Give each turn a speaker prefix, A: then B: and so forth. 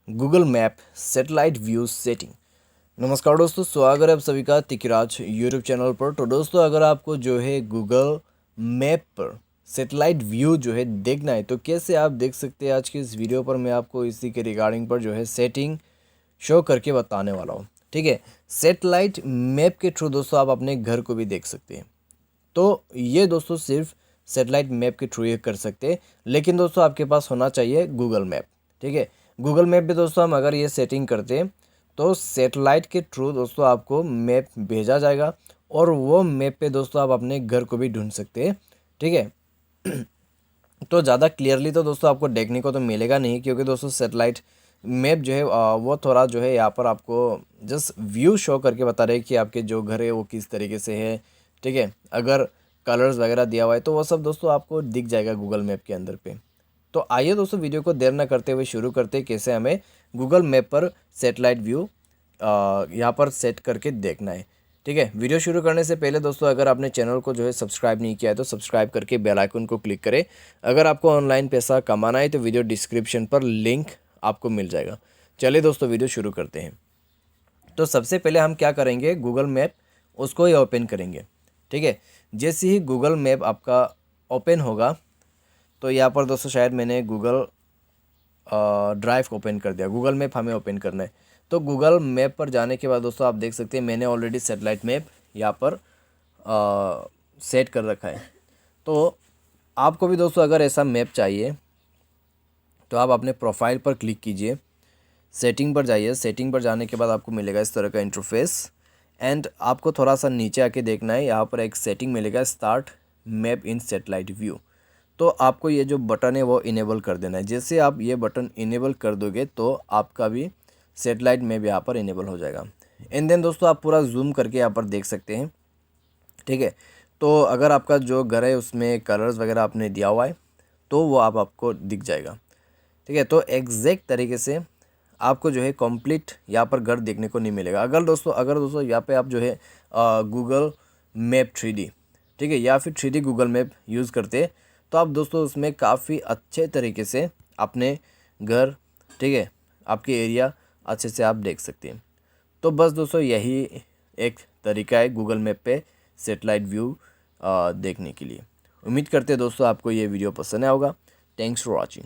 A: Google map satellite view setting. नमस्कार दोस्तों, स्वागत है आप सभी का तिकराज यूट्यूब चैनल पर। तो दोस्तों, अगर आपको जो है गूगल मैप पर सेटेलाइट व्यू जो है देखना है तो कैसे आप देख सकते हैं, आज की इस वीडियो पर मैं आपको इसी के रिगार्डिंग पर जो है सेटिंग शो करके बताने वाला हूँ। ठीक है, सेटेलाइट मैप के थ्रू दोस्तों आप अपने घर को भी देख सकते हैं। तो ये दोस्तों सिर्फ सेटेलाइट मैप के थ्रू ये कर सकते हैं, लेकिन दोस्तों आपके पास होना चाहिए गूगल मैप। ठीक है, गूगल मैप पे दोस्तों हम अगर ये सेटिंग करते हैं तो सेटेलाइट के थ्रू दोस्तों आपको मैप भेजा जाएगा और वो मैप पे दोस्तों आप अपने घर को भी ढूंढ सकते हैं। ठीक है तो ज़्यादा क्लियरली तो दोस्तों आपको देखने को तो मिलेगा नहीं, क्योंकि दोस्तों सेटेलाइट मैप जो है वो थोड़ा जो है यहाँ पर आपको जस्ट व्यू शो करके बता रहे हैं कि आपके जो घर है वो किस तरीके से है। ठीक है, अगर कलर्स वगैरह दिया हुआ है तो वो सब दोस्तों आपको दिख जाएगा गूगल मैप के अंदर पे। तो आइए दोस्तों, वीडियो को देर ना करते हुए शुरू करते हैं कैसे हमें गूगल मैप पर सेटेलाइट व्यू यहाँ पर सेट करके देखना है। ठीक है, वीडियो शुरू करने से पहले दोस्तों अगर आपने चैनल को जो है सब्सक्राइब नहीं किया है तो सब्सक्राइब करके बेल आइकन को क्लिक करें। अगर आपको ऑनलाइन पैसा कमाना है तो वीडियो डिस्क्रिप्शन पर लिंक आपको मिल जाएगा। चलिए दोस्तों, वीडियो शुरू करते हैं। तो सबसे पहले हम क्या करेंगे, गूगल मैप उसको ही ओपन करेंगे। ठीक है, जैसे ही गूगल मैप आपका ओपन होगा तो यहाँ पर दोस्तों शायद मैंने गूगल ड्राइव को ओपन कर दिया। गूगल मैप हमें ओपन करना है, तो गूगल मैप पर जाने के बाद दोस्तों आप देख सकते हैं मैंने ऑलरेडी सेटेलाइट मैप यहाँ पर सेट कर रखा है। तो आपको भी दोस्तों अगर ऐसा मैप चाहिए तो आप अपने प्रोफाइल पर क्लिक कीजिए, सेटिंग पर जाइए। सेटिंग पर जाने के बाद आपको मिलेगा इस तरह का इंटरफेस एंड आपको थोड़ा सा नीचे आके देखना है, यहाँ पर एक सेटिंग मिलेगा स्टार्ट मैप इन सेटेलाइट व्यू। तो आपको ये जो बटन है वो इनेबल कर देना है। जैसे आप ये बटन इनेबल कर दोगे तो आपका भी सेटेलाइट मैप यहाँ पर इनेबल हो जाएगा। एंड देन दोस्तों आप पूरा जूम करके यहाँ पर देख सकते हैं। ठीक है, तो अगर आपका जो घर है उसमें कलर्स वगैरह आपने दिया हुआ है तो वो आपको दिख जाएगा। ठीक है, तो एग्जैक्ट तरीके से आपको जो है कंप्लीट यहाँ पर घर देखने को नहीं मिलेगा। अगर दोस्तों यहाँ पे आप जो है गूगल मैप 3D, ठीक है, या फिर 3D गूगल मैप यूज़ करते हैं तो आप दोस्तों उसमें काफ़ी अच्छे तरीके से अपने घर, ठीक है, आपके एरिया अच्छे से आप देख सकते हैं। तो बस दोस्तों यही एक तरीका है गूगल मैप पे सेटेलाइट व्यू देखने के लिए। उम्मीद करते हैं दोस्तों आपको ये वीडियो पसंद आया होगा। Thanks for watching.